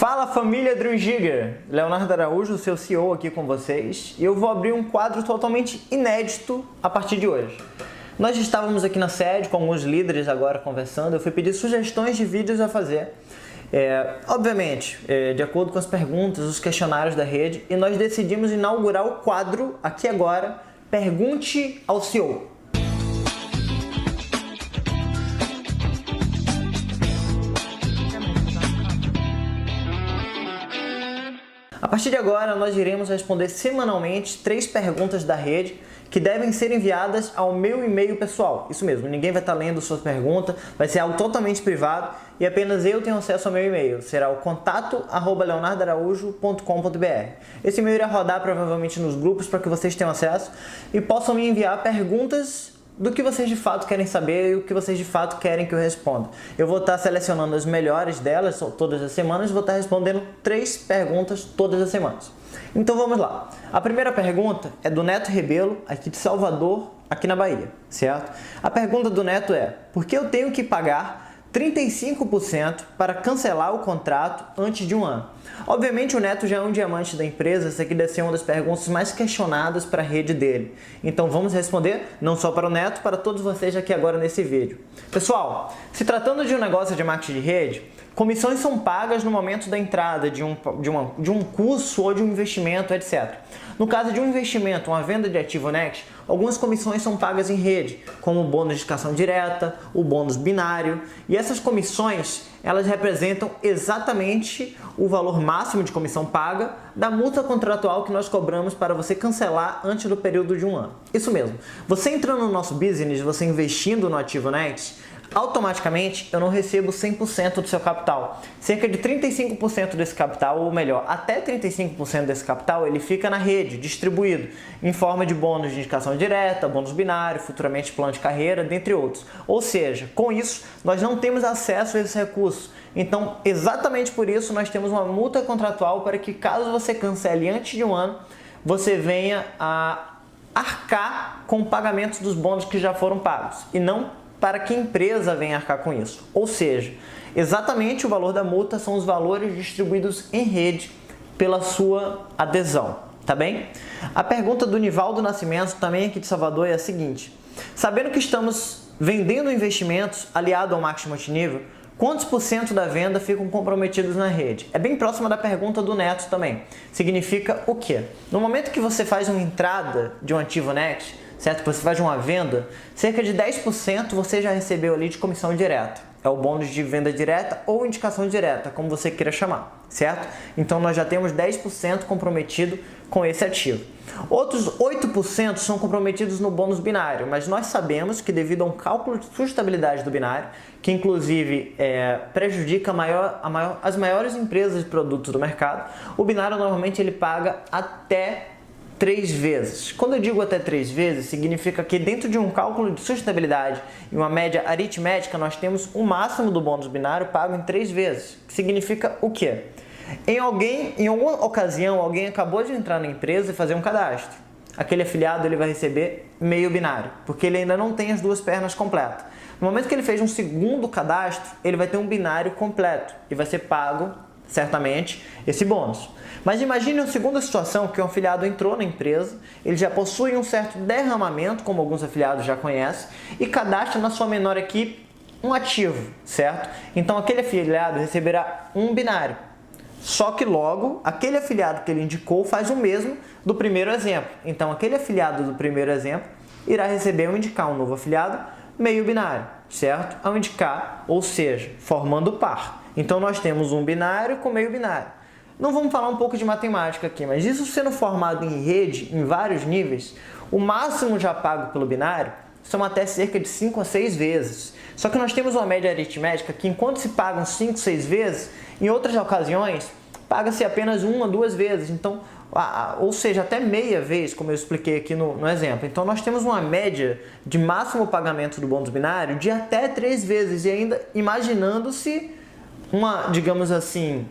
Fala família Dream Giga, Leonardo Araújo, seu CEO aqui com vocês, e eu vou abrir um quadro totalmente inédito a partir de hoje. Nós estávamos aqui na sede com alguns líderes agora conversando, eu fui pedir sugestões de vídeos a fazer, obviamente, de acordo com as perguntas, os questionários da rede, e nós decidimos inaugurar o quadro aqui agora, Pergunte ao CEO. A partir de agora, nós iremos responder semanalmente 3 perguntas da rede que devem ser enviadas ao meu e-mail pessoal. Isso mesmo, ninguém vai estar lendo suas perguntas, vai ser algo totalmente privado e apenas eu tenho acesso ao meu e-mail. Será o contato@leonardoaraújo.com.br. Esse e-mail irá rodar provavelmente nos grupos para que vocês tenham acesso e possam me enviar perguntas do que vocês de fato querem saber e o que vocês de fato querem que eu responda. Eu vou estar selecionando as melhores delas todas as semanas e vou estar respondendo 3 perguntas todas as semanas. Então vamos lá. A primeira pergunta é do Neto Rebelo, aqui de Salvador, aqui na Bahia, certo? A pergunta do Neto é: por que eu tenho que pagar 35% para cancelar o contrato antes de um ano? Obviamente o Neto já é um diamante da empresa, essa aqui deve ser uma das perguntas mais questionadas para a rede dele. Então vamos responder não só para o Neto, para todos vocês aqui agora nesse vídeo. Pessoal, se tratando de um negócio de marketing de rede, comissões são pagas no momento da entrada de um curso ou de um investimento, etc. No caso de um investimento, uma venda de ativo Next, algumas comissões são pagas em rede, como o bônus de indicação direta, o bônus binário, e essas comissões, elas representam exatamente o valor máximo de comissão paga da multa contratual que nós cobramos para você cancelar antes do período de um ano. Isso mesmo, você entrando no nosso business, você investindo no ativo Next, automaticamente eu não recebo 100% do seu capital. Cerca de 35% desse capital, ou melhor, até 35% desse capital, ele fica na rede, distribuído, em forma de bônus de indicação direta, bônus binário, futuramente plano de carreira, dentre outros. Ou seja, com isso, nós não temos acesso a esse recurso. Então, exatamente por isso, nós temos uma multa contratual para que, caso você cancele antes de um ano, você venha a arcar com o pagamento dos bônus que já foram pagos, e não para que a empresa venha arcar com isso. Ou seja, exatamente o valor da multa são os valores distribuídos em rede pela sua adesão, tá bem? A pergunta do Nivaldo Nascimento, também aqui de Salvador, é a seguinte: sabendo que estamos vendendo investimentos aliado ao marketing multinível, quantos % da venda ficam comprometidos na rede? É bem próxima da pergunta do Neto também. Significa o quê? No momento que você faz uma entrada de um ativo Next, certo? Você faz uma venda, cerca de 10% você já recebeu ali de comissão direta. É o bônus de venda direta ou indicação direta, como você queira chamar, certo? Então nós já temos 10% comprometido com esse ativo. Outros 8% são comprometidos no bônus binário, mas nós sabemos que devido a um cálculo de sustentabilidade do binário, que inclusive prejudica as maiores empresas de produtos do mercado, o binário normalmente ele paga até 3 vezes. Quando eu digo até 3 vezes, significa que dentro de um cálculo de sustentabilidade e uma média aritmética, nós temos o máximo do bônus binário pago em 3 vezes. Que significa o quê? Em alguma ocasião, alguém acabou de entrar na empresa e fazer um cadastro. Aquele afiliado ele vai receber meio binário, porque ele ainda não tem as 2 pernas completas. No momento que ele fez um segundo cadastro, ele vai ter um binário completo e vai ser pago, certamente, esse bônus. Mas imagine uma segunda situação que um afiliado entrou na empresa, ele já possui um certo derramamento, como alguns afiliados já conhecem, e cadastra na sua menor equipe um ativo, certo? Então aquele afiliado receberá um binário. Só que logo, aquele afiliado que ele indicou faz o mesmo do primeiro exemplo. Então aquele afiliado do primeiro exemplo irá receber ao indicar um novo afiliado meio binário, certo? Ao indicar, ou seja, formando par. Então nós temos um binário com meio binário. Não vamos falar um pouco de matemática aqui, mas isso sendo formado em rede, em vários níveis, o máximo já pago pelo binário são até cerca de 5 a 6 vezes. Só que nós temos uma média aritmética que enquanto se pagam 5, 6 vezes, em outras ocasiões, paga-se apenas 1 a 2 vezes. Então, ou seja, até meia vez, como eu expliquei aqui no exemplo. Então nós temos uma média de máximo pagamento do bônus binário de até 3 vezes, e ainda imaginando-se digamos assim,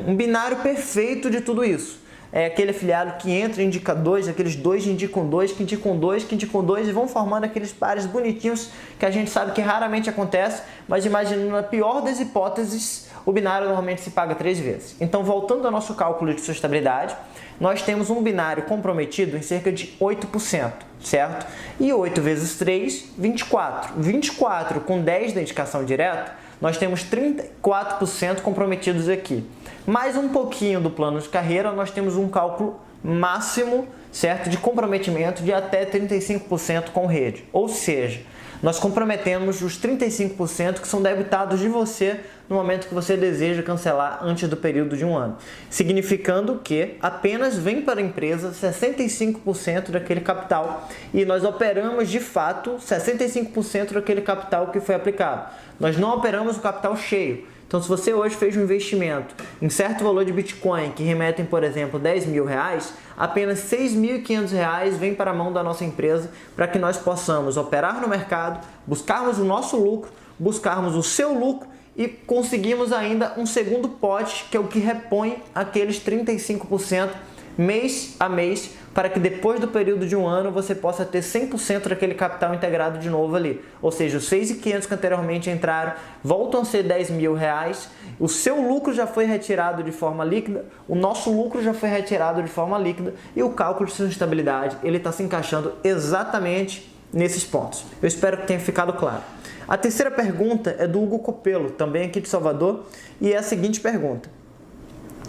um binário perfeito de tudo isso. É aquele afiliado que entra e indica 2, aqueles 2 indicam 2, que indicam 2, que indicam 2 e vão formando aqueles pares bonitinhos que a gente sabe que raramente acontece, mas imaginando a pior das hipóteses, o binário normalmente se paga 3 vezes. Então, voltando ao nosso cálculo de sustentabilidade, nós temos um binário comprometido em cerca de 8%, certo? E 8 vezes 3, 24. 24 com 10 da indicação direta, nós temos 34% comprometidos aqui. Mais um pouquinho do plano de carreira, nós temos um cálculo máximo, certo, de comprometimento de até 35% com rede. Ou seja, nós comprometemos os 35% que são debitados de você no momento que você deseja cancelar antes do período de um ano, significando que apenas vem para a empresa 65% daquele capital e nós operamos de fato 65% daquele capital que foi aplicado. Nós não operamos o capital cheio. Então, se você hoje fez um investimento em certo valor de Bitcoin que remetem, por exemplo, R$10.000, apenas R$6.500 vem para a mão da nossa empresa para que nós possamos operar no mercado, buscarmos o nosso lucro, buscarmos o seu lucro e conseguirmos ainda um segundo pote, que é o que repõe aqueles 35% mês a mês, para que depois do período de um ano você possa ter 100% daquele capital integrado de novo ali. Ou seja, os 6.500 que anteriormente entraram voltam a ser R$10.000, o seu lucro já foi retirado de forma líquida, o nosso lucro já foi retirado de forma líquida e o cálculo de sustentabilidade ele está se encaixando exatamente nesses pontos. Eu espero que tenha ficado claro. A terceira pergunta é do Hugo Copelo, também aqui de Salvador, e é a seguinte pergunta: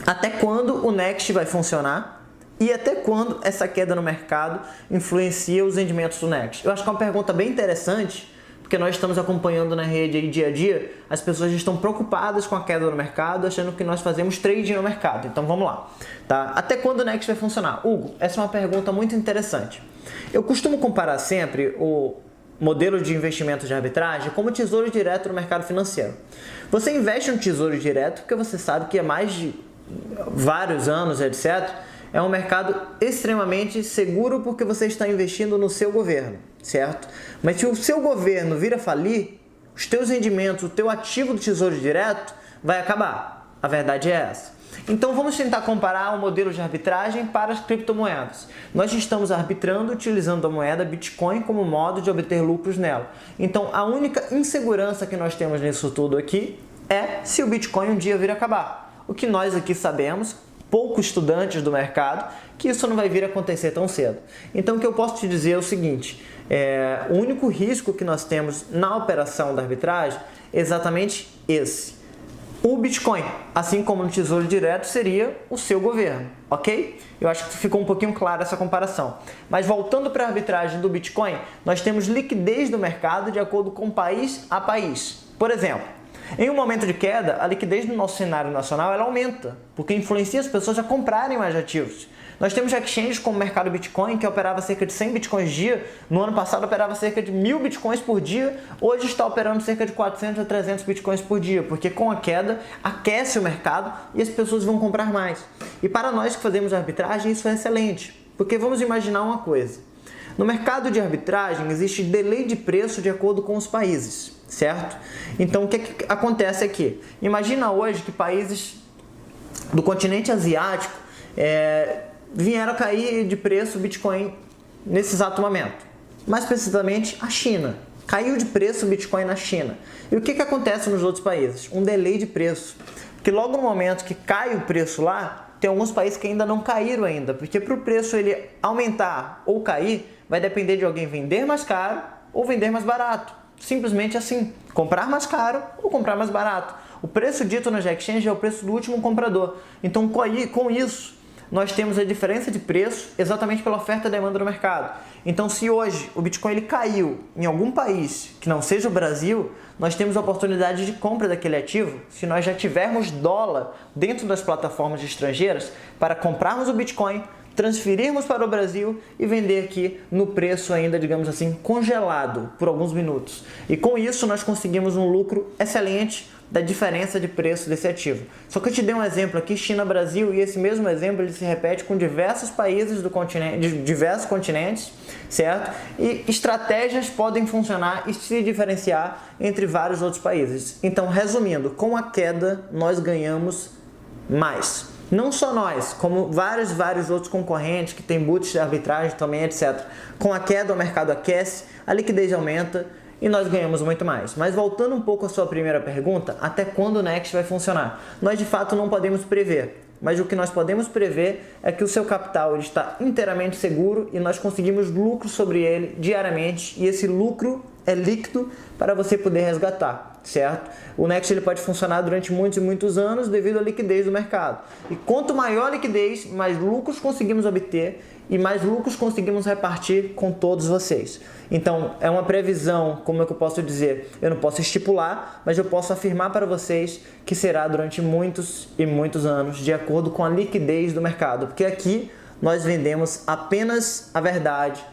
até quando o Next vai funcionar? E até quando essa queda no mercado influencia os rendimentos do Next? Eu acho que é uma pergunta bem interessante, porque nós estamos acompanhando na rede aí dia a dia, as pessoas estão preocupadas com a queda no mercado, achando que nós fazemos trading no mercado. Então vamos lá, tá? Até quando o Next vai funcionar? Hugo, essa é uma pergunta muito interessante. Eu costumo comparar sempre o modelo de investimento de arbitragem como tesouro direto no mercado financeiro. Você investe no tesouro direto porque você sabe que há mais de vários anos, etc., é um mercado extremamente seguro porque você está investindo no seu governo, certo? Mas se o seu governo vir a falir, os teus rendimentos, o teu ativo do tesouro direto vai acabar. A verdade é essa. Então vamos tentar comparar o modelo de arbitragem para as criptomoedas. Nós estamos arbitrando utilizando a moeda Bitcoin como modo de obter lucros nela. Então a única insegurança que nós temos nisso tudo aqui é se o Bitcoin um dia vir a acabar. O que nós aqui sabemos, poucos estudantes do mercado, que isso não vai vir a acontecer tão cedo. Então o que eu posso te dizer é o seguinte, o único risco que nós temos na operação da arbitragem é exatamente esse. O Bitcoin, assim como no Tesouro Direto, seria o seu governo, ok? Eu acho que ficou um pouquinho clara essa comparação. Mas voltando para a arbitragem do Bitcoin, nós temos liquidez do mercado de acordo com país a país. Por exemplo, em um momento de queda, a liquidez no nosso cenário nacional ela aumenta, porque influencia as pessoas a comprarem mais ativos. Nós temos exchanges como o mercado Bitcoin, que operava cerca de 100 Bitcoins dia, no ano passado operava cerca de 1.000 Bitcoins por dia, hoje está operando cerca de 400 a 300 Bitcoins por dia, porque com a queda aquece o mercado e as pessoas vão comprar mais. E para nós que fazemos arbitragem, isso é excelente, porque vamos imaginar uma coisa. No mercado de arbitragem existe delay de preço de acordo com os países, certo? Então o que acontece aqui? Imagina hoje que países do continente asiático vieram a cair de preço Bitcoin nesse exato momento. Mais precisamente a China. Caiu de preço o Bitcoin na China. E o que acontece nos outros países? Um delay de preço. Porque logo no momento que cai o preço lá, tem alguns países que ainda não caíram ainda. Porque para o preço ele aumentar ou cair, vai depender de alguém vender mais caro ou vender mais barato. Simplesmente assim, comprar mais caro ou comprar mais barato. O preço dito nas exchanges é o preço do último comprador. Então, com isso, nós temos a diferença de preço exatamente pela oferta e demanda do mercado. Então, se hoje o Bitcoin ele caiu em algum país que não seja o Brasil, nós temos a oportunidade de compra daquele ativo se nós já tivermos dólar dentro das plataformas estrangeiras para comprarmos o Bitcoin, transferirmos para o Brasil e vender aqui no preço ainda, digamos assim, congelado por alguns minutos. E com isso nós conseguimos um lucro excelente da diferença de preço desse ativo. Só que eu te dei um exemplo aqui, China-Brasil, e esse mesmo exemplo ele se repete com diversos países do continente, de diversos continentes, certo? E estratégias podem funcionar e se diferenciar entre vários outros países. Então, resumindo, com a queda nós ganhamos mais. Não só nós, como vários outros concorrentes que têm boots de arbitragem também, etc. Com a queda o mercado aquece, a liquidez aumenta e nós ganhamos muito mais. Mas voltando um pouco à sua primeira pergunta, até quando o Next vai funcionar? Nós de fato não podemos prever, mas o que nós podemos prever é que o seu capital ele está inteiramente seguro e nós conseguimos lucro sobre ele diariamente, e esse lucro é líquido para você poder resgatar, certo? O Next ele pode funcionar durante muitos e muitos anos devido à liquidez do mercado. E quanto maior a liquidez, mais lucros conseguimos obter e mais lucros conseguimos repartir com todos vocês. Então, é uma previsão, como é que eu posso dizer? Eu não posso estipular, mas eu posso afirmar para vocês que será durante muitos e muitos anos, de acordo com a liquidez do mercado. Porque aqui nós vendemos apenas a verdade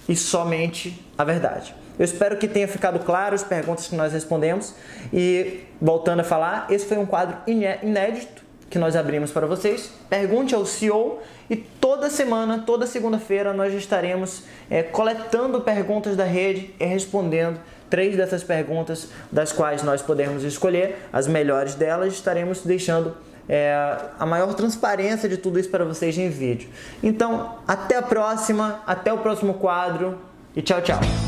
e somente a verdade. Eu espero que tenha ficado claro as perguntas que nós respondemos. E, voltando a falar, esse foi um quadro inédito que nós abrimos para vocês. Pergunte ao CEO, e toda semana, toda segunda-feira, nós estaremos coletando perguntas da rede e respondendo 3 dessas perguntas, das quais nós podemos escolher as melhores delas. Estaremos deixando a maior transparência de tudo isso para vocês em vídeo. Então, até a próxima, até o próximo quadro e tchau, tchau!